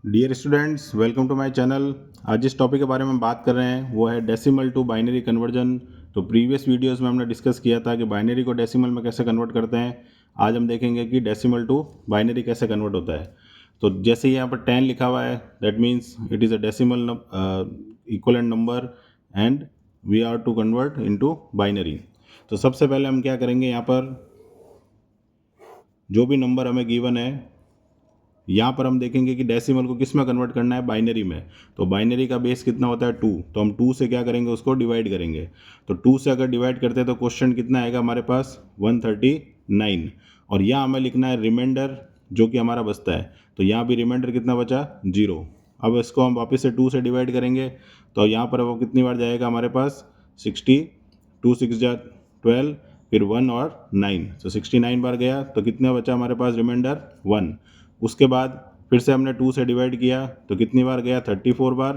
Dear students, welcome to my channel. आज जिस topic के बारे में बात कर रहे हैं वो है डेसिमल टू बाइनरी कन्वर्जन। तो प्रीवियस वीडियोस में हमने डिस्कस किया था कि बाइनरी को डेसिमल में कैसे कन्वर्ट करते हैं। आज हम देखेंगे कि डेसिमल टू बाइनरी कैसे कन्वर्ट होता है। तो जैसे यहाँ पर 10 लिखा हुआ है, that means it is a decimal equivalent number and we are to convert into binary. तो सबसे पहले हम क्या करेंगे, यहाँ पर जो भी नंबर हमें गिवन है यहाँ पर हम देखेंगे कि डेसिमल को किस में कन्वर्ट करना है, बाइनरी में। तो बाइनरी का बेस कितना होता है 2, तो हम 2 से क्या करेंगे, उसको डिवाइड करेंगे। तो 2 से अगर डिवाइड करते हैं तो क्वेश्चन कितना आएगा हमारे पास 139। और यहाँ हमें लिखना है रिमाइंडर जो कि हमारा बचता है। तो यहाँ भी रिमाइंडर कितना बचा 0। अब इसको हम वापस से 2 से डिवाइड करेंगे तो यहाँ पर वो कितनी बार जाएगा हमारे पास 60, 2 6 जा 12, फिर 1 और 9, तो 69 बार गया। तो कितना बचा हमारे पास रिमाइंडर 1। उसके बाद फिर से हमने 2 से डिवाइड किया तो कितनी बार गया 34 बार।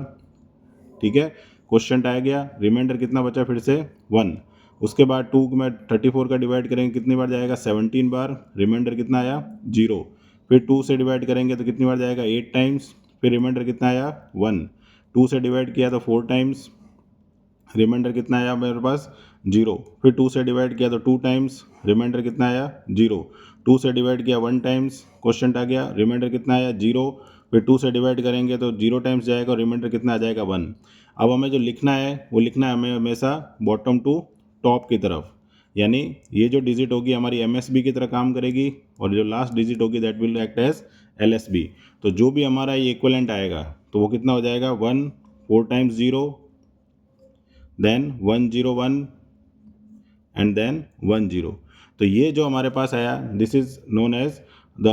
ठीक है, क्वेश्चन आ गया, रिमाइंडर कितना बचा फिर से 1। उसके बाद 2 में 34 का डिवाइड करेंगे कितनी बार जाएगा 17 बार, रिमाइंडर कितना आया 0। फिर 2 से डिवाइड करेंगे तो कितनी बार जाएगा 8 टाइम्स, फिर रिमाइंडर कितना आया 1। 2 से डिवाइड किया तो 4 टाइम्स, रिमाइंडर कितना आया मेरे पास 0। फिर 2 से डिवाइड किया तो 2 टाइम्स, रिमाइंडर कितना आया 0। 2 से डिवाइड किया 1 टाइम्स, क्वेश्चन आ गया, रिमाइंडर कितना आया 0। फिर 2 से डिवाइड करेंगे तो 0 टाइम्स जाएगा और रिमाइंडर कितना आ जाएगा 1। अब हमें जो लिखना है वो लिखना है हमें हमेशा बॉटम टू टॉप की तरफ, यानी ये जो डिजिट होगी हमारी MSB की तरह काम करेगी और जो लास्ट डिजिट होगी that will act as LSB। तो जो भी हमारा ये इक्वलेंट आएगा तो वो कितना हो जाएगा 1, 4 टाइम्स 0, देन 101 एंड देन 10। तो ये जो हमारे पास आया this is known as the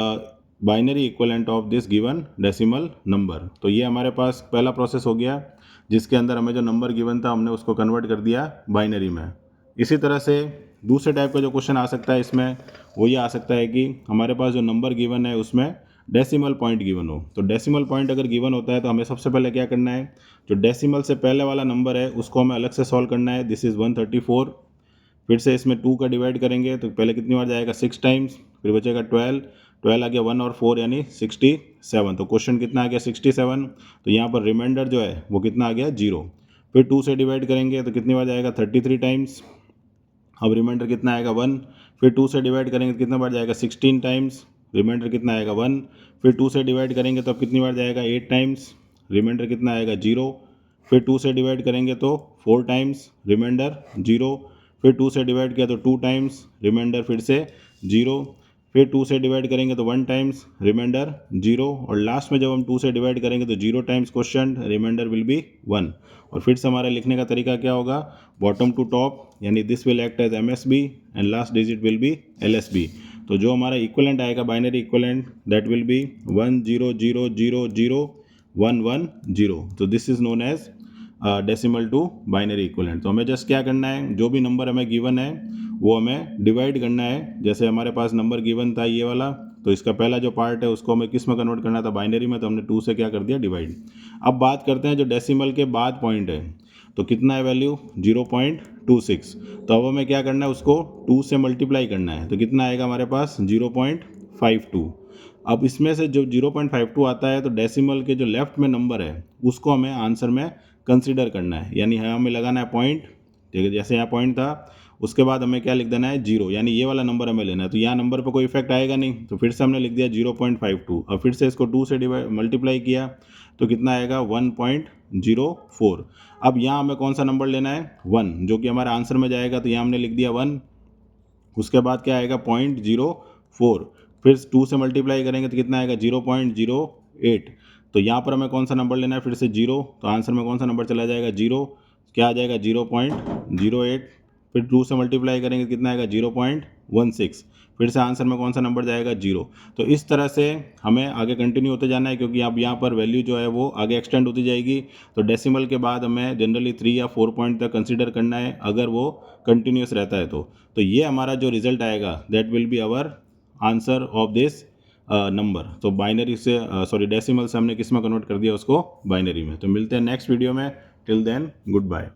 binary equivalent of this given decimal number. तो ये हमारे पास पहला प्रोसेस हो गया जिसके अंदर हमें जो नंबर गिवन था हमने उसको कन्वर्ट कर दिया बाइनरी में। इसी तरह से दूसरे टाइप का जो क्वेश्चन आ सकता है इसमें वो ये आ सकता है कि हमारे पास जो नंबर गिवन है उसमें डेसिमल पॉइंट गिवन हो। तो डेसिमल पॉइंट अगर गिवन होता है तो हमें सबसे पहले क्या करना है, जो डेसिमल से पहले वाला नंबर है उसको हमें अलग से सॉल्व करना है। This is 134। फिर से इसमें 2 का डिवाइड करेंगे तो पहले कितनी बार जाएगा 6 टाइम्स, फिर बचेगा 12, 12 आ गया 1 और 4 यानी 67। तो क्वेश्चन कितना आ गया 67। तो यहाँ पर रिमाइंडर जो है वो कितना आ गया 0। फिर 2 से डिवाइड करेंगे तो कितनी बार जाएगा 33 टाइम्स, अब रिमाइंडर कितना आएगा 1। फिर 2 से डिवाइड करेंगे तो कितना बार जाएगा 16 टाइम्स, रिमाइंडर कितना आएगा 1। फिर 2 से डिवाइड करेंगे तो अब कितनी बार जाएगा 8 टाइम्स, रिमाइंडर कितना आएगा 0। फिर 2 से डिवाइड करेंगे तो 4 टाइम्स, रिमाइंडर 0। फिर 2 से डिवाइड किया तो 2 टाइम्स, रिमाइंडर फिर से 0। फिर 2 से डिवाइड करेंगे तो 1 टाइम्स, रिमाइंडर 0। और लास्ट में जब हम 2 से डिवाइड करेंगे तो 0 times question, remainder will be 1। और फिर से हमारा लिखने का तरीका क्या होगा, बॉटम टू टॉप, यानी this will act as MSB and last digit will be LSB। तो जो हमारा इक्वलेंट आएगा binary equivalent that will be 10000110। तो this is known as decimal to binary equivalent. तो हमें जस्ट क्या करना है, जो भी नंबर हमें गिवन है वो हमें डिवाइड करना है। जैसे हमारे पास नंबर गिवन था ये वाला, तो इसका पहला जो पार्ट है उसको हमें किस में कन्वर्ट करना था, बाइनरी में। तो हमने 2 से क्या कर दिया डिवाइड। अब बात करते हैं जो डेसिमल के बाद पॉइंट है, तो कितना है वैल्यू 0.26। तो अब हमें क्या करना है, उसको 2 से मल्टीप्लाई करना है। तो कितना आएगा हमारे पास 0.52। अब इसमें से जो 0.52 आता है तो डेसिमल के जो लेफ्ट में नंबर है उसको हमें आंसर में कंसिडर करना है, यानी हमें लगाना है पॉइंट। ठीक है, जैसे यहाँ पॉइंट था उसके बाद हमें क्या लिख देना है 0, यानी ये वाला नंबर हमें लेना है। तो यहाँ नंबर पर कोई इफेक्ट आएगा नहीं, तो फिर से हमने लिख दिया 0.52। अब फिर से इसको 2 से मल्टीप्लाई किया तो कितना आएगा 1.04। अब यहाँ हमें कौन सा नंबर लेना है 1, जो कि हमारा आंसर में जाएगा। तो यहाँ हमने लिख दिया 1। उसके बाद क्या आएगा 0.04, फिर 2 से मल्टीप्लाई करेंगे तो कितना आएगा 0.08। तो यहाँ पर हमें कौन सा नंबर लेना है फिर से 0, तो आंसर में कौन सा नंबर चला जाएगा 0, क्या आ जाएगा 0.08। फिर 2 से मल्टीप्लाई करेंगे तो कितना आएगा 0.16, फिर से आंसर में कौन सा नंबर जाएगा 0। तो इस तरह से हमें आगे कंटिन्यू होते जाना है, क्योंकि अब यहाँ पर वैल्यू जो है वो आगे एक्सटेंड होती जाएगी। तो डेसिमल के बाद हमें जनरली 3 या 4 पॉइंट तक कंसिडर करना है अगर वो कंटिन्यूस रहता है। तो ये हमारा जो रिजल्ट आएगा that will be our answer of this number. तो बाइनरी से डेसिमल से हमने किस में कन्वर्ट कर दिया उसको बाइनरी में। तो मिलते हैं नेक्स्ट वीडियो में, टिल देन गुड बाय।